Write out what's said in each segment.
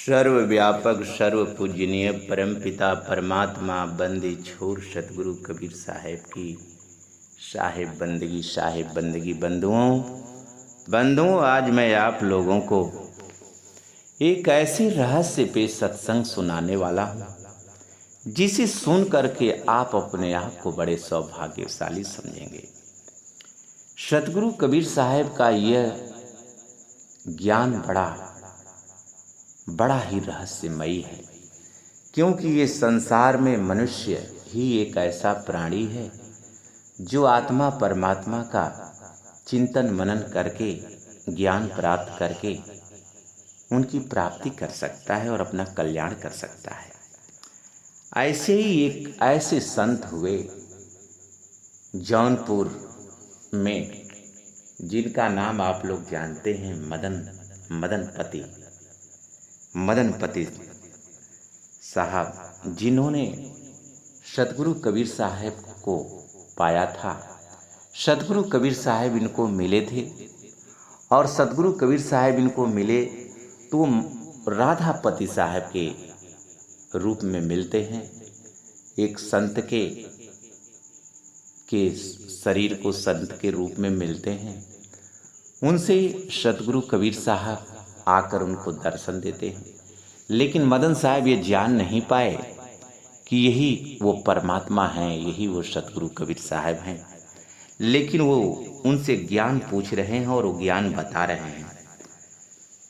सर्वव्यापक सर्व पूजनीय परमपिता परमात्मा बंदी छोर सतगुरु कबीर साहेब की साहेब बंदगी बंधुओं आज मैं आप लोगों को एक ऐसे रहस्य पे सत्संग सुनाने वाला हूँ जिसे सुन करके आप अपने आप को बड़े सौभाग्यशाली समझेंगे। सतगुरु कबीर साहेब का यह ज्ञान बड़ा ही रहस्यमयी है, क्योंकि ये संसार में मनुष्य ही एक ऐसा प्राणी है जो आत्मा परमात्मा का चिंतन मनन करके ज्ञान प्राप्त करके उनकी प्राप्ति कर सकता है और अपना कल्याण कर सकता है। ऐसे ही एक ऐसे संत हुए जौनपुर में, जिनका नाम आप लोग जानते हैं मदन पति साहब, जिन्होंने सतगुरु कबीर साहब को पाया था। सतगुरु कबीर साहब इनको मिले थे और सतगुरु कबीर साहब इनको मिले तो राधापति साहब के रूप में मिलते हैं। एक संत के शरीर को संत के रूप में मिलते हैं। उनसे सतगुरु कबीर साहब आकर उनको दर्शन देते हैं, लेकिन मदन साहब ये जान नहीं पाए कि यही वो परमात्मा हैं, यही वो सतगुरु कबीर साहब हैं। लेकिन वो उनसे ज्ञान पूछ रहे हैं और वो ज्ञान बता रहे हैं।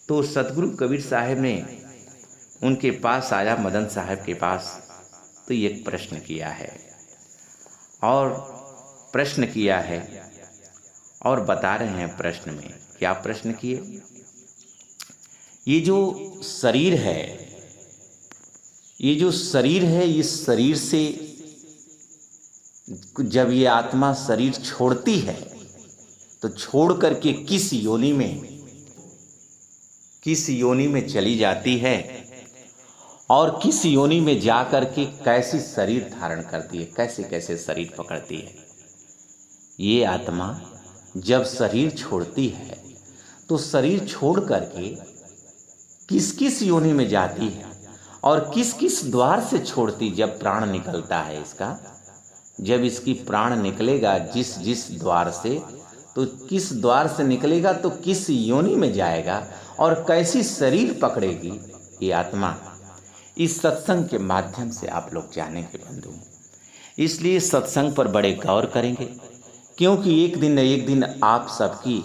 तो सतगुरु कबीर साहब ने उनके पास आया, मदन साहब के पास, तो एक प्रश्न किया है और बता रहे हैं प्रश्न में क्या प्रश्न किए। ये जो शरीर है, इस शरीर से जब ये आत्मा शरीर छोड़ती है तो छोड़ करके किस योनि में चली जाती है और किस योनि में जा करके कैसी शरीर धारण करती है, कैसे शरीर पकड़ती है। ये आत्मा जब शरीर छोड़ती है तो शरीर छोड़ करके किस योनि में जाती है और किस द्वार से छोड़ती। जब प्राण निकलता है इसका, जब इसकी प्राण निकलेगा जिस द्वार से, तो किस द्वार से निकलेगा तो किस योनि में जाएगा और कैसी शरीर पकड़ेगी ये आत्मा। इस सत्संग के माध्यम से आप लोग जानेंगे बंधु। इसलिए सत्संग पर बड़े गौर करेंगे, क्योंकि एक दिन आप सबकी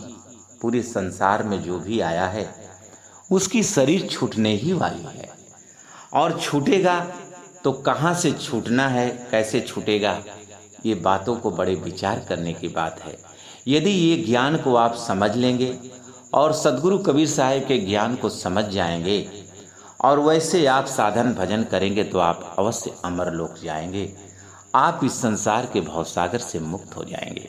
पूरे संसार में जो भी आया है उसकी शरीर छूटने ही वाली है। और छूटेगा तो कहाँ से छूटना है, कैसे छूटेगा, ये बातों को बड़े विचार करने की बात है। यदि ये ज्ञान को आप समझ लेंगे और सद्गुरु कबीर साहब के ज्ञान को समझ जाएंगे और वैसे आप साधन भजन करेंगे तो आप अवश्य अमर लोक जाएंगे। आप इस संसार के भवसागर से मुक्त हो जाएंगे।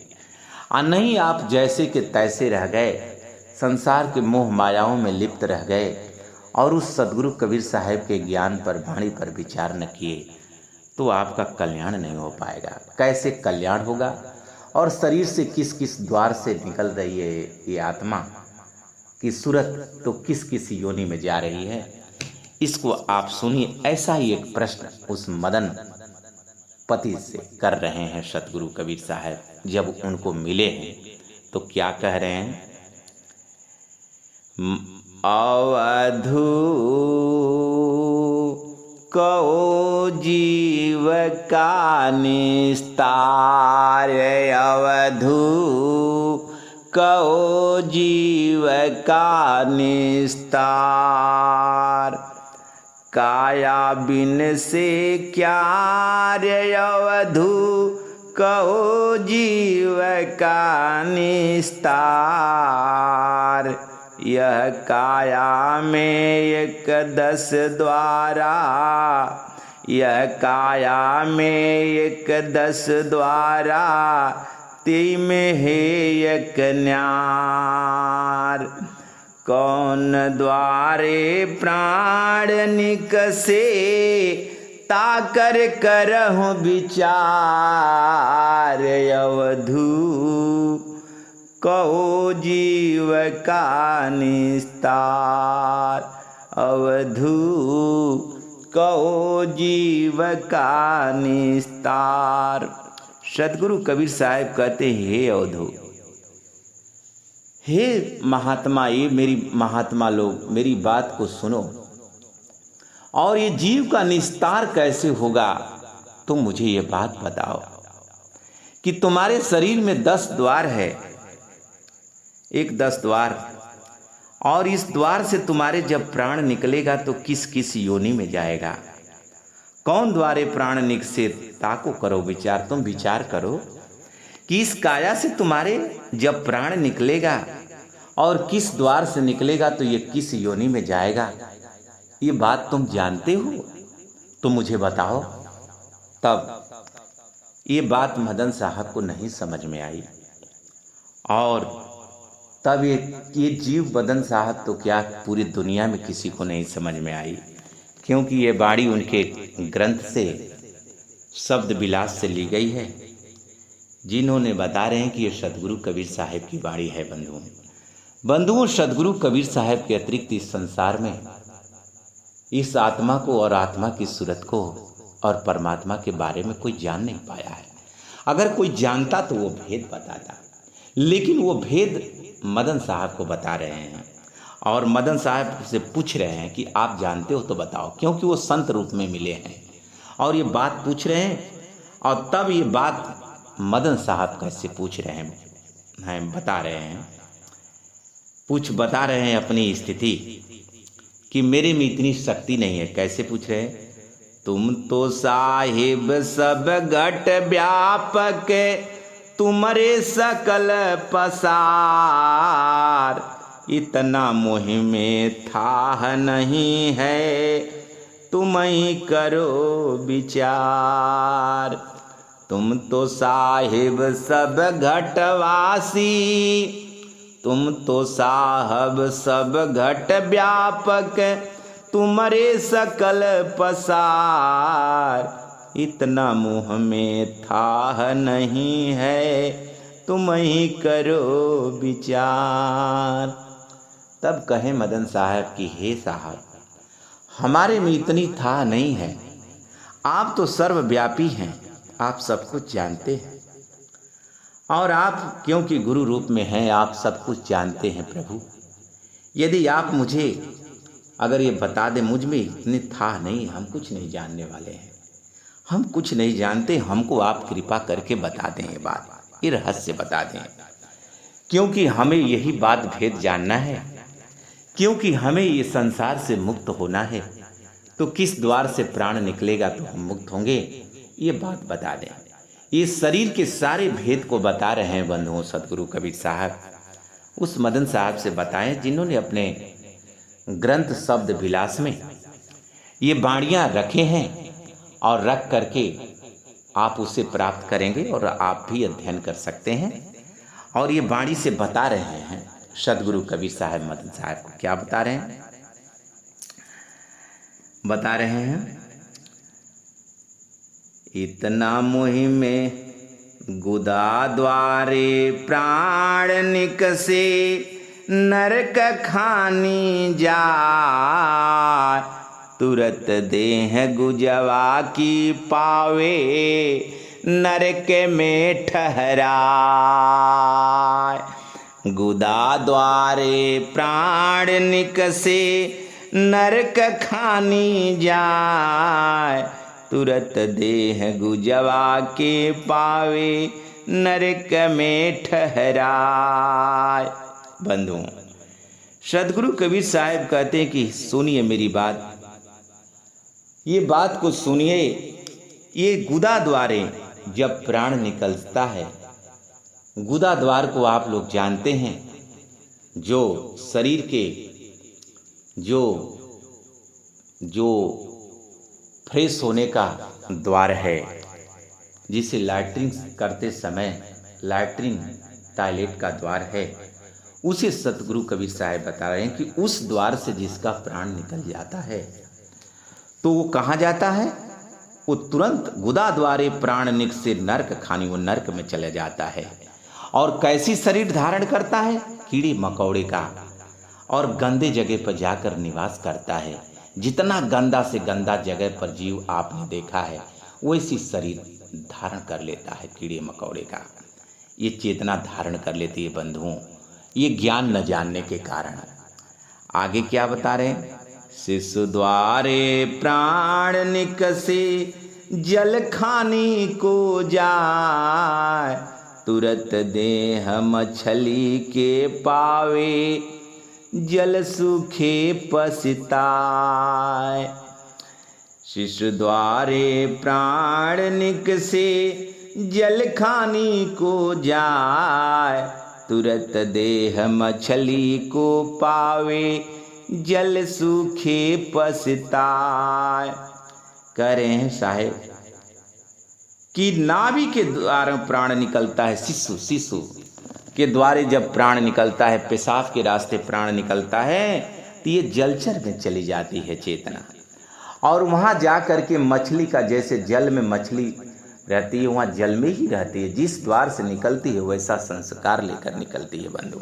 और नहीं आप जैसे के तैसे रह गए, संसार के मोह मायाओं में लिप्त रह गए और उस सद्गुरु कबीर साहब के ज्ञान पर, वाणी पर विचार न किए तो आपका कल्याण नहीं हो पाएगा। कैसे कल्याण होगा और शरीर से किस द्वार से निकल रही है ये आत्मा की सूरत, तो किस योनि में जा रही है, इसको आप सुनिए। ऐसा ही एक प्रश्न उस मदन पति से कर रहे हैं सतगुरु कबीर साहब। जब उनको मिले हैं तो क्या कह रहे हैं। अवधू कहो जीव का निस्तार, अवधू कहो जीव का निस्तार, काया बिन से क्या रे अवधू कहो जीव का निस्तार। यह काया में एक 10 द्वारा, यह काया में एक 10 द्वारा, ती में है एक न्यार। कौन द्वारे प्राण निकसे ताकर करहु विचार, अवधू कहो जीव का निस्तार। अवधू कहो जीव का निस्तार। सदगुरु कबीर साहब कहते हैं, हे अवधू, हे महात्मा, ये मेरी महात्मा लोग मेरी बात को सुनो, और ये जीव का निस्तार कैसे होगा तुम मुझे ये बात बताओ कि तुम्हारे शरीर में 10 द्वार है, एक 10 द्वार, और इस द्वार से तुम्हारे जब प्राण निकलेगा तो किस किस योनि में जाएगा? कौन द्वारे प्राण निकसे ताको करो विचार। तुम विचार करो कि इस काया से तुम्हारे जब प्राण निकलेगा और किस द्वार से निकलेगा तो ये किस योनि में जाएगा, ये बात तुम जानते हो तो मुझे बताओ। तब ये बात मदन साहब को नहीं समझ में आई, और तब ये जीव मदन साहब तो क्या पूरी दुनिया में किसी को नहीं समझ में आई, क्योंकि ये बाणी उनके ग्रंथ से शब्द विलास से ली गई है, जिन्होंने बता रहे हैं कि ये सदगुरु कबीर साहब की बाणी है। बंधुओं, सदगुरु कबीर साहब के अतिरिक्त इस संसार में इस आत्मा को और आत्मा की सूरत को और परमात्मा के बारे में कोई जान नहीं पाया है। अगर कोई जानता तो वो भेद बताता, लेकिन वो भेद मदन साहब को बता रहे हैं, और मदन साहब से पूछ रहे हैं कि आप जानते हो तो बताओ, क्योंकि वो संत रूप में मिले हैं और ये बात पूछ रहे हैं। और तब ये बात मदन साहब कैसे पूछ रहे हैं, बता रहे हैं, बता रहे हैं अपनी स्थिति कि मेरे में इतनी शक्ति नहीं है। कैसे पूछ रहे हैं? तुम तो साहिब सब घट व्यापक, तुम्हारे सकल पसार, इतना मोह में था नहीं है, तुम ही करो विचार। तुम तो साहिब सब घटवासी, तुम तो साहब सब घट व्यापक, तुम्हारे सकल पसार, इतना मुँह में था नहीं है, तुम ही करो विचार। तब कहे मदन साहब कि हे साहब, हमारे में इतनी था नहीं है, आप तो सर्वव्यापी हैं, आप सब कुछ जानते हैं, और आप क्योंकि गुरु रूप में हैं, आप सब कुछ जानते हैं प्रभु। यदि आप मुझे अगर ये बता दें, मुझ में इतनी था नहीं, हम कुछ नहीं जानने वाले हैं, हम कुछ नहीं जानते, हमको आप कृपा करके बता दें ये बात, ये रहस्य बता दें, क्योंकि हमें यही बात भेद जानना है, क्योंकि हमें ये संसार से मुक्त होना है। तो किस द्वार से प्राण निकलेगा तो हम मुक्त होंगे, ये बात बता दें। ये शरीर के सारे भेद को बता रहे हैं बंधुओं सदगुरु कबीर साहब। उस मदन साहब से बताएं जिन्होंने अपने ग्रंथ शब्द विलास में ये बाणियाँ रखे हैं, और रख करके आप उसे प्राप्त करेंगे और आप भी अध्ययन कर सकते हैं। और ये बाणी से बता रहे हैं सदगुरु कबीर साहब मदन साहब को। क्या बता रहे हैं? बता रहे हैं, इतना मुहि में गुदा द्वारे प्राण निकसे, नरक खानी जाय, तुरत देह गुजवा की पावे, नरक में ठहराय। गुदा द्वारे प्राण निकसे, नरक खानी जाय, तुरत देह गुजवा के पावे, नरक में ठहराय। बंधुओं, सदगुरु कबीर साहब कहते हैं कि सुनिए मेरी बात, ये बात को सुनिए। ये गुदा द्वारे जब प्राण निकलता है, गुदा द्वार को आप लोग जानते हैं, जो शरीर के जो फ्रेश होने का द्वार है, जिसे लैट्रिन करते समय लैट्रिन टॉयलेट का द्वार है, उसे सतगुरु कबीर साहब बता रहे हैं कि उस द्वार से जिसका प्राण निकल जाता है तो वो कहाँ जाता है? वो तुरंत गुदा द्वारे प्राण निकसे नरक खानी, वो नरक में चले जाता है। और कैसी शरीर धारण करता है? कीड़े मकोड़े का। और गंदे जगह पर जाकर निवास करता है। जितना गंदा से गंदा जगह पर जीव आपने देखा है वैसी शरीर धारण कर लेता है कीड़े मकोड़े का। ये चेतना धारण कर लेती है बंधुओं, ये ज्ञान न जानने के कारण। आगे क्या बता रहे हैं? शिशु द्वारे प्राण निकसे जल खानी को जाय, तुरत देह मछली के पावे जल सूखे पछताय। शिशु द्वारे प्राण निकसे जल खानी को जाय, तुरत देह मछली को पावे जल सूखे पछताय। कह रहे हैं साहेब कि नाभि के द्वारा प्राण निकलता है, शिशु के द्वारे जब प्राण निकलता है, पेशाब के रास्ते प्राण निकलता है, तो ये जलचर में चली जाती है चेतना। और वहाँ जा कर के मछली का, जैसे जल में मछली रहती है वहाँ जल में ही रहती है, जिस द्वार से निकलती है वैसा संस्कार लेकर निकलती है बंधु।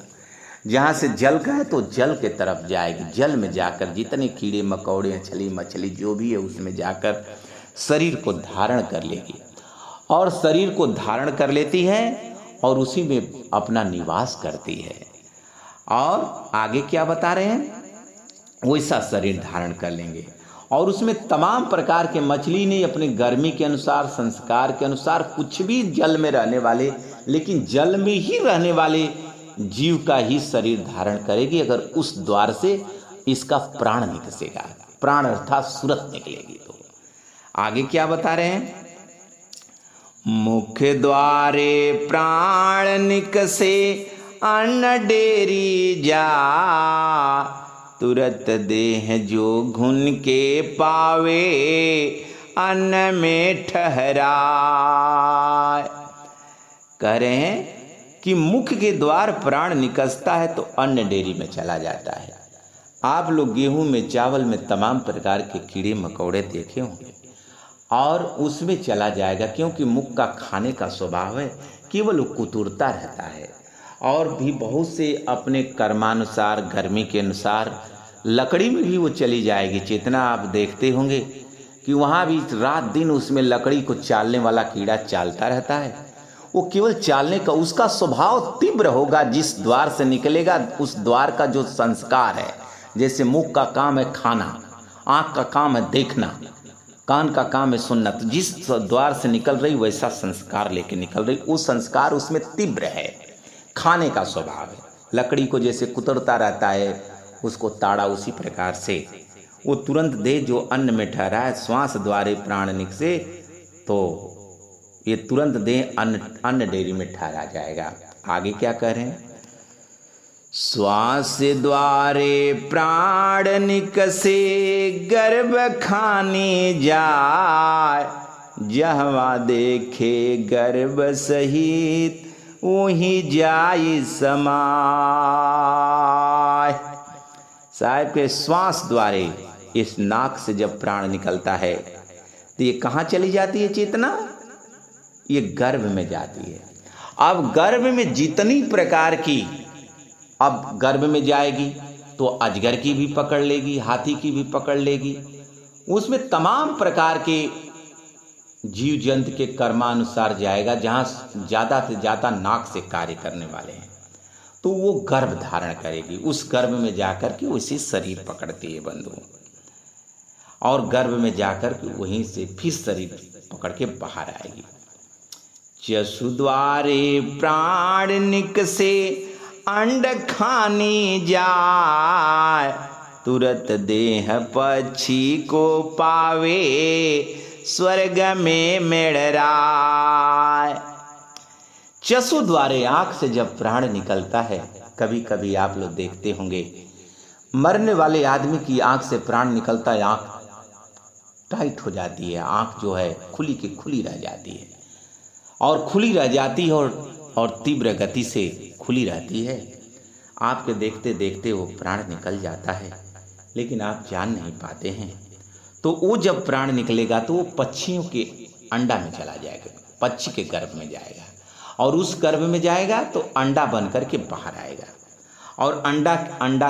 जहाँ से जल का है तो जल के तरफ जाएगी, जल में जाकर जितने कीड़े मकोड़े छली मछली जो भी है उसमें जाकर शरीर को धारण कर लेगी। और शरीर को धारण कर लेती है और उसी में अपना निवास करती है। और आगे क्या बता रहे हैं? वैसा शरीर धारण कर लेंगे और उसमें तमाम प्रकार के मछली ने अपने गर्मी के अनुसार, संस्कार के अनुसार, कुछ भी जल में रहने वाले, लेकिन जल में ही रहने वाले जीव का ही शरीर धारण करेगी अगर उस द्वार से इसका प्राण निकसेगा। प्राण अर्थात सूरत निकलेगी। तो आगे क्या बता रहे हैं? मुख्य द्वारे प्राण निकसे अन्न डेरी जा, तुरत देह जो घुन के पावे अन्न में ठहराए। कह रहे हैं कि मुख के द्वार प्राण निकलता है तो अन्न डेरी में चला जाता है। आप लोग गेहूं में, चावल में तमाम प्रकार के कीड़े मकोड़े देखे होंगे और उसमें चला जाएगा, क्योंकि मुख का खाने का स्वभाव है, केवल कुतुरता रहता है। और भी बहुत से अपने कर्मानुसार, गर्मी के अनुसार लकड़ी में भी वो चली जाएगी। चेतना आप देखते होंगे कि वहाँ भी रात दिन उसमें लकड़ी को चालने वाला कीड़ा चालता रहता है। वो केवल चालने का, उसका स्वभाव तीव्र होगा। जिस द्वार से निकलेगा उस द्वार का जो संस्कार है, जैसे मुख का काम है खाना, आँख का काम है देखना, कान का काम है सुनना, तो जिस द्वार से निकल रही वैसा संस्कार लेके निकल रही। वो संस्कार उसमें तीव्र है, खाने का स्वभाव है। लकड़ी को जैसे कुतरता रहता है उसको ताड़ा, उसी प्रकार से वो तुरंत दे जो अन्न में ठहरा है। श्वास द्वारे प्राण निकसे, तो ये तुरंत दे अन्न डेरी में ठहरा जाएगा। आगे क्या कह रहे हैं? श्वास द्वारे प्राण निकसे गर्भ खाने जाय, जहवा देखे गर्भ सहित वही जाय समाय। साहब के श्वास द्वारे, इस नाक से जब प्राण निकलता है तो ये कहाँ चली जाती है चेतना? ये गर्भ में जाती है। अब गर्भ में जितनी प्रकार की, अब गर्भ में जाएगी तो अजगर की भी पकड़ लेगी, हाथी की भी पकड़ लेगी। उसमें तमाम प्रकार के जीव जंतु के कर्मानुसार जाएगा। जहाँ ज़्यादा से ज़्यादा नाक से कार्य करने वाले हैं तो वो गर्भ धारण करेगी। उस गर्भ में जाकर के उसी शरीर पकड़ती है बंधु, और गर्भ में जाकर के वहीं से फिर शरीर पकड़ के बाहर आएगी। चसु द्वारे प्राण निकसे अंड खानी जाय, तुरत देह पक्षी को पावे स्वर्ग में मेड़राय। चसु द्वारे, आँख से जब प्राण निकलता है, कभी कभी आप लोग देखते होंगे मरने वाले आदमी की आँख से प्राण निकलता है, आँख टाइट हो जाती है, आँख जो है खुली की खुली रह जाती है, और खुली रह जाती है और तीव्र गति से खुली रहती है। आपके देखते देखते वो प्राण निकल जाता है, लेकिन आप जान नहीं पाते हैं। तो वो जब प्राण निकलेगा तो वो पक्षियों के अंडा में चला जाएगा, पक्षी के गर्भ में जाएगा, और उस गर्भ में जाएगा तो अंडा बन करके बाहर आएगा। और अंडा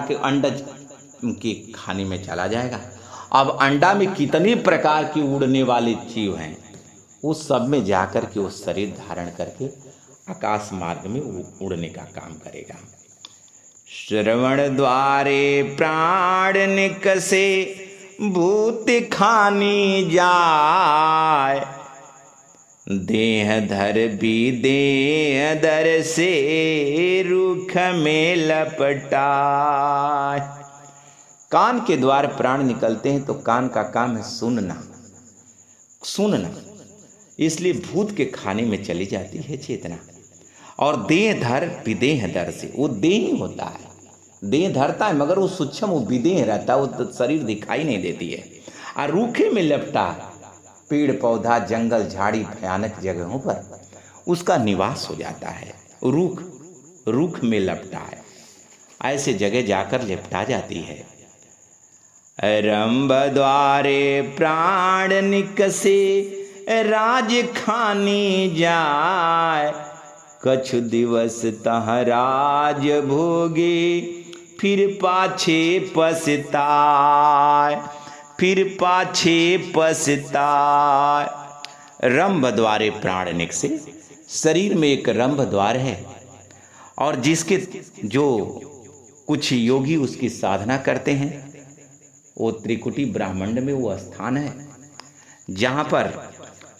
के खाने में चला जाएगा। अब अंडा में कितनी प्रकार की उड़ने वाली जीव हैं, उस सब में जाकर के वो शरीर धारण करके आकाश मार्ग में उड़ने का काम करेगा। श्रवण द्वारे प्राण निकसे भूत खानी जाय, देह धर भी देह दर से रुख में लपटाय। कान के द्वार प्राण निकलते हैं तो कान का काम है सुनना, इसलिए भूत के खाने में चली जाती है चेतना। और देह धर विदेह दर से, वो देह होता है, देह धरता है मगर वो सूक्ष्म, वो विदेह रहता है, वो तो शरीर दिखाई नहीं देती है। और रूखे में लपटा, पेड़ पौधा जंगल झाड़ी भयानक जगहों पर उसका निवास हो जाता है। रूख में लपटा है, ऐसे जगह जाकर लिपटा जाती है। रंभ द्वारे प्राण निकसे राज खानी जाय, कछु दिवस तह राज भोगे फिर पाछे पछताय, रंभ द्वारे प्राण निकसे, शरीर में एक रंभ द्वार है और जिसके जो कुछ योगी उसकी साधना करते हैं, वो त्रिकुटी ब्रह्मांड में वो स्थान है जहाँ पर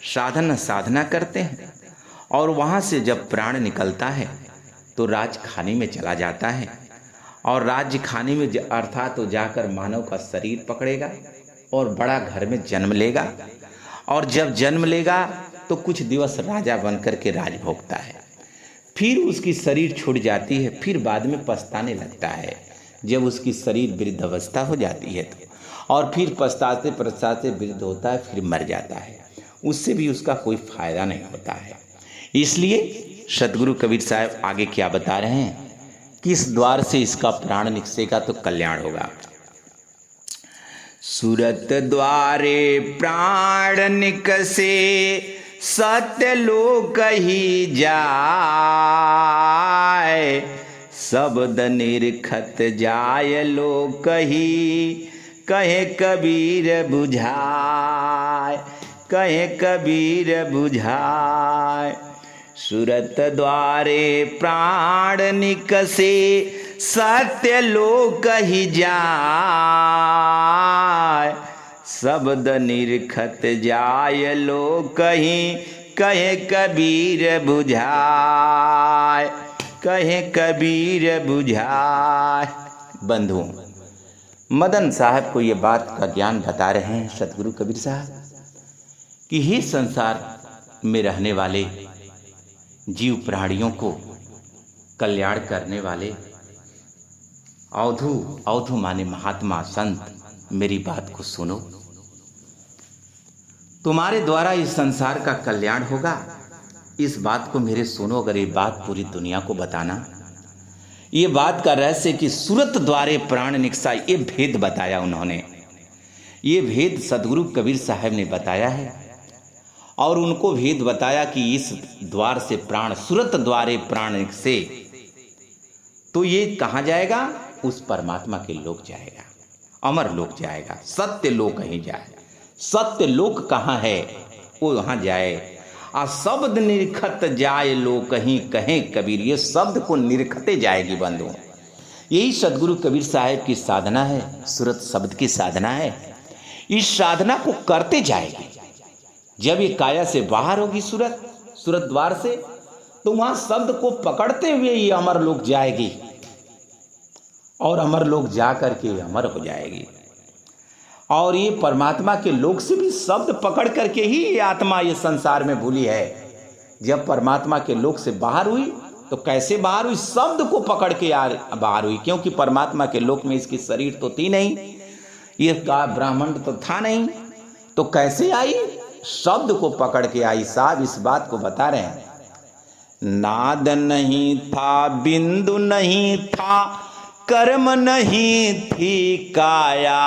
साधना करते हैं। और वहाँ से जब प्राण निकलता है तो राजखानी में चला जाता है, और राजखानी में अर्थात तो जाकर मानव का शरीर पकड़ेगा और बड़ा घर में जन्म लेगा। और जब जन्म लेगा तो कुछ दिवस राजा बनकर के राज भोगता है, फिर उसकी शरीर छूट जाती है, फिर बाद में पछताने लगता है जब उसकी शरीर वृद्ध अवस्था हो जाती है तो, और फिर पछताते वृद्ध होता है, फिर मर जाता है, उससे भी उसका कोई फायदा नहीं होता है। इसलिए सतगुरु कबीर साहब आगे क्या बता रहे हैं, किस द्वार से इसका प्राण निकसेगा तो कल्याण होगा। सुरत द्वारे प्राण निकसे सत्य लोक ही जाय, शब्द निरखत जाय लोक ही कहे कबीर बुझाय, सुरत द्वारे प्राण निकसे सत्य लोक ही जाय, शब्द निरखत जाय लोक ही कहे कबीर बुझाय। बंधुओं, मदन साहब को ये बात का ज्ञान बता रहे हैं सतगुरु कबीर साहब कि हे संसार में रहने वाले जीव प्राणियों को कल्याण करने वाले अवधू माने महात्मा संत, मेरी बात को सुनो। तुम्हारे द्वारा इस संसार का कल्याण होगा, इस बात को मेरे सुनो। अगर ये बात पूरी दुनिया को बताना, ये बात का रहस्य कि सूरत द्वारे प्राण निकसा, ये भेद बताया उन्होंने, ये भेद सदगुरु कबीर साहब ने बताया है। और उनको भेद बताया कि इस द्वार से प्राण, सूरत द्वारे प्राण निकसे, तो ये कहाँ जाएगा? उस परमात्मा के लोक जाएगा, अमर लोक जाएगा, सत्य लोक ही जाए। सत्य लोक कहाँ है? वो वहाँ जाए। आ शब्द निरखत जाए लोक ही कहें कबीर, ये शब्द को निरखते जाएगी बंधुओं। यही सदगुरु कबीर साहब की साधना है, सूरत शब्द की साधना है। इस साधना को करते जाएगी। जब ये काया से बाहर होगी सूरत द्वार से, तो वहां शब्द को पकड़ते हुए ये अमर लोक जाएगी, और अमर लोक जा करके अमर हो जाएगी। और ये परमात्मा के लोक से भी शब्द पकड़ करके ही ये आत्मा ये संसार में भूली है। जब परमात्मा के लोक से बाहर हुई तो कैसे बाहर हुई? शब्द को पकड़ के बाहर हुई, क्योंकि परमात्मा के लोक में इसकी शरीर तो थी नहीं, ये का ब्राह्मण तो था नहीं, तो कैसे आई? शब्द को पकड़ के आई। साहब इस बात को बता रहे हैं, नाद नहीं था, बिंदु नहीं था, कर्म नहीं थी काया,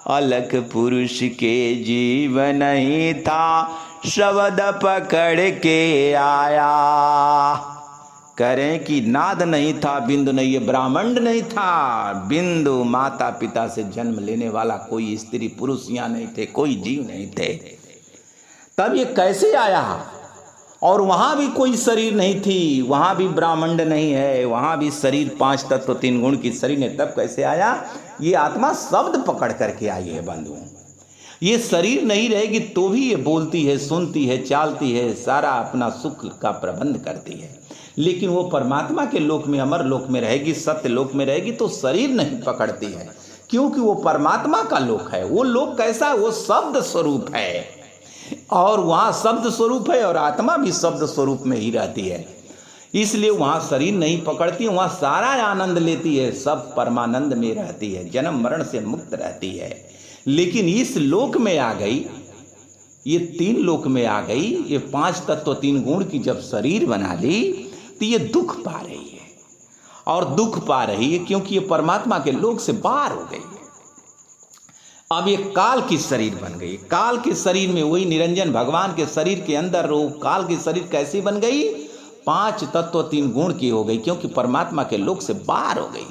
अलख पुरुष के जीव नहीं था, शब्द पकड़ के आया। कह रहे हैं कि नाद नहीं था, बिंदु नहीं, ये ब्राह्मण नहीं था। बिंदु माता पिता से जन्म लेने वाला कोई स्त्री पुरुष यहाँ नहीं थे, कोई जीव नहीं थे। तब ये कैसे आया? और वहाँ भी कोई शरीर नहीं थी, वहाँ भी ब्राह्मण नहीं है, वहाँ भी शरीर 5 तत्व 3 गुण की शरीर है। तब कैसे आया? ये आत्मा शब्द पकड़ करके आई है बंधुओं। ये शरीर नहीं रहेगी तो भी ये बोलती है, सुनती है, चालती है, सारा अपना सुख का प्रबंध करती है। लेकिन वो परमात्मा के लोक में, अमर लोक में रहेगी, सत्य लोक में रहेगी तो शरीर नहीं पकड़ती है, क्योंकि वो परमात्मा का लोक है। वो लोक कैसा? वो शब्द स्वरूप है, और वहाँ शब्द स्वरूप है और आत्मा भी शब्द स्वरूप में ही रहती है। इसलिए वहाँ शरीर नहीं पकड़ती, वहाँ सारा आनंद लेती है, सब परमानंद में रहती है, जन्म मरण से मुक्त रहती है। लेकिन इस लोक में आ गई, ये 3 लोक में आ गई, ये 5 तत्व 3 गुण की जब शरीर बना ली तो ये दुख पा रही है। और दुख पा रही है क्योंकि ये परमात्मा के लोक से बाहर हो गई है। अब ये काल की शरीर बन गई। काल के शरीर में वही निरंजन भगवान के शरीर के अंदर वो काल की शरीर कैसी बन गई? 5 तत्व 3 गुण की हो गई, क्योंकि परमात्मा के लोक से बाहर हो गई,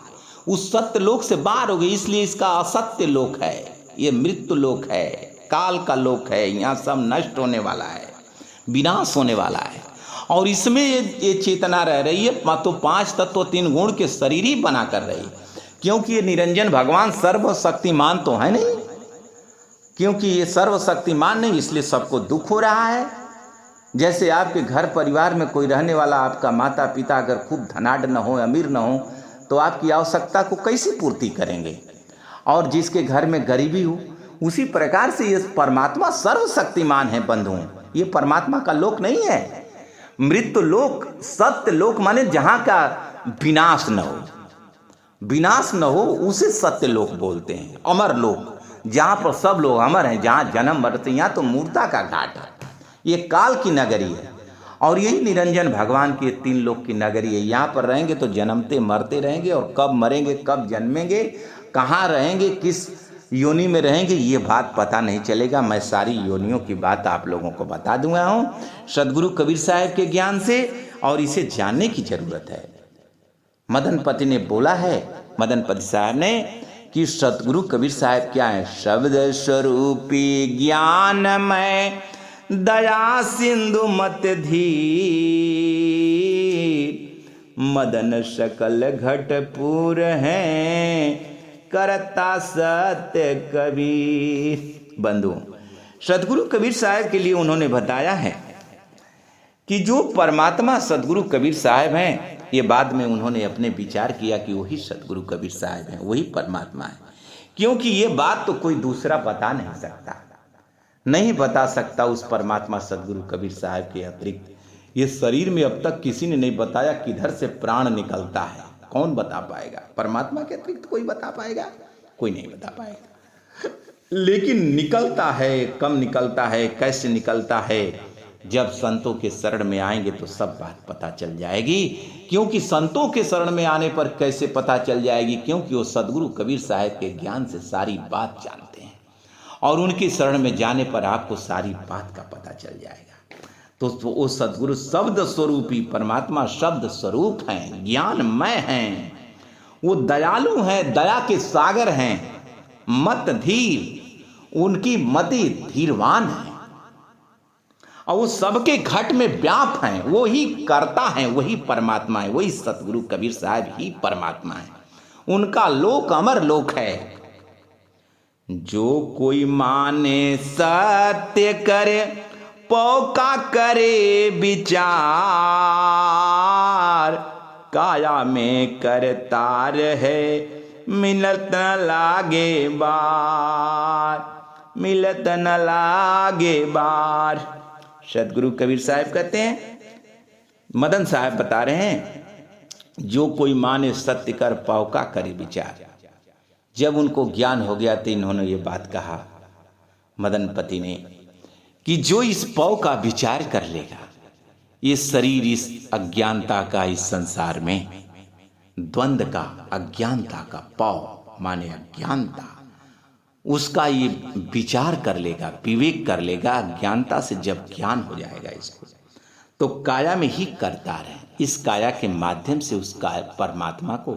उस सत्य लोक से बाहर हो गई। इसलिए इसका असत्य लोक है, ये मृत्यु लोक है, काल का लोक है। यहाँ सब नष्ट होने वाला है, विनाश होने वाला है। और इसमें ये चेतना रह रही है, तो 5 तत्व 3 गुण के शरीर ही बना कर रही, क्योंकि ये निरंजन भगवान सर्वशक्तिमान तो है नहीं, क्योंकि ये सर्वशक्तिमान नहीं, इसलिए सबको दुख हो रहा है। जैसे आपके घर परिवार में कोई रहने वाला, आपका माता पिता अगर खूब धनाढ़ न हो, अमीर न हो, तो आपकी आवश्यकता को कैसे पूर्ति करेंगे? और जिसके घर में गरीबी हो, उसी प्रकार से ये परमात्मा सर्वशक्तिमान है बंधुओं। ये परमात्मा का लोक नहीं है। मृत्यु लोक, सत्य लोक माने जहाँ का विनाश न हो, विनाश न हो, उसे सत्य लोक बोलते हैं। अमर लोक, जहाँ पर सब लोग अमर हैं, जहाँ जन्म मरते, यहाँ तो मूर्ता का घाट है। ये काल की नगरी है, और यही निरंजन भगवान की 3 लोक की नगरी है। यहाँ पर रहेंगे तो जन्मते मरते रहेंगे, और कब मरेंगे, कब जन्मेंगे, कहाँ रहेंगे, किस योनि में रहेंगे, ये बात पता नहीं चलेगा। मैं सारी योनियों की बात आप लोगों को बता दूंगा हूँ सदगुरु कबीर साहब के ज्ञान से, और इसे जानने की जरूरत है। मदनपति ने बोला है, मदनपति साहब ने, कि सतगुरु कबीर साहब क्या है? शब्द स्वरूपी ज्ञानमय दया सिंधु मत धीर, मदन सकल घटपुर हैं करता सत्य कबीर। बंधु, सतगुरु कबीर साहब के लिए उन्होंने बताया है कि जो परमात्मा सतगुरु कबीर साहब हैं, ये बाद में उन्होंने अपने विचार किया कि वही सतगुरु कबीर साहब हैं, वही परमात्मा है। क्योंकि ये बात तो कोई दूसरा बता नहीं सकता, नहीं बता सकता उस परमात्मा सतगुरु कबीर साहब के अतिरिक्त। ये शरीर में अब तक किसी ने नहीं बताया किधर से प्राण निकलता है, कौन बता पाएगा? परमात्मा के अतिरिक्त कोई बता पाएगा? कोई नहीं बता पाएगा। लेकिन निकलता है, कम निकलता है, कैसे निकलता है, जब संतों के शरण में आएंगे तो सब बात पता चल जाएगी। क्योंकि संतों के शरण में आने पर कैसे पता चल जाएगी? क्योंकि वो सदगुरु कबीर साहब के ज्ञान से सारी बात जानते हैं, और उनके शरण में जाने पर आपको सारी बात का पता चल जाएगा। तो वो सदगुरु शब्द स्वरूपी परमात्मा शब्द स्वरूप हैं, ज्ञानमय हैं, वो दयालु हैं, दया के सागर हैं, मत धीर, उनकी मति धीरवान है, और वो सबके घट में व्याप हैं, वो ही करता है, वही परमात्मा है, वही सतगुरु कबीर साहब ही परमात्मा है। उनका लोक अमर लोक है। जो कोई माने सत्य करे, पौका करे विचार, काया में करतार है, मिलत न लागे बार, मिलत न लागे बार। सतगुरु कबीर साहब कहते हैं, मदन साहब बता रहे हैं, जो कोई माने सत्य कर पौका करे विचार। जब उनको ज्ञान हो गया तो इन्होंने ये बात कहा, मदनपति ने, कि जो इस पौ का विचार कर लेगा, ये शरीर इस अज्ञानता का, इस संसार में द्वंद का, अज्ञानता का, पौ माने अज्ञानता, उसका ये विचार कर लेगा, विवेक कर लेगा। अज्ञानता से जब ज्ञान हो जाएगा इसको, तो काया में ही करता रहे। इस काया के माध्यम से उस परमात्मा को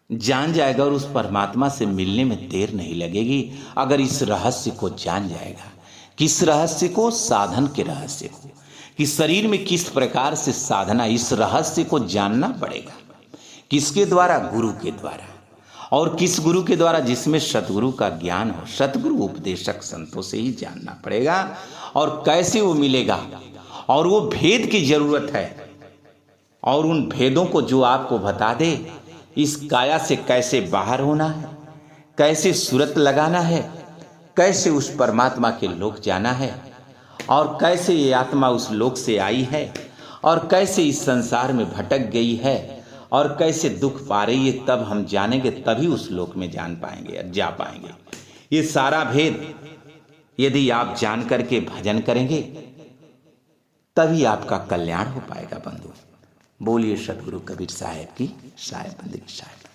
जान जाएगा और उस परमात्मा से मिलने में देर नहीं लगेगी अगर इस रहस्य को जान जाएगा। किस रहस्य को? साधन के रहस्य को, कि शरीर में किस प्रकार से साधना, इस रहस्य को जानना पड़ेगा। किसके द्वारा? गुरु के द्वारा। और किस गुरु के द्वारा? जिसमें सतगुरु का ज्ञान हो, सतगुरु उपदेशक संतों से ही जानना पड़ेगा। और कैसे वो मिलेगा, और वो भेद की जरूरत है, और उन भेदों को जो आपको बता दे, इस काया से कैसे बाहर होना है, कैसे सूरत लगाना है, कैसे उस परमात्मा के लोक जाना है, और कैसे ये आत्मा उस लोक से आई है, और कैसे इस संसार में भटक गई है, और कैसे दुख पा रही है, तब हम जानेंगे, तभी उस लोक में जान पाएंगे, जा पाएंगे। ये सारा भेद यदि आप जान करके भजन करेंगे तभी आपका कल्याण हो पाएगा बंधु। बोलिए सतगुरु कबीर साहब की साहेब बंदगी साहेब।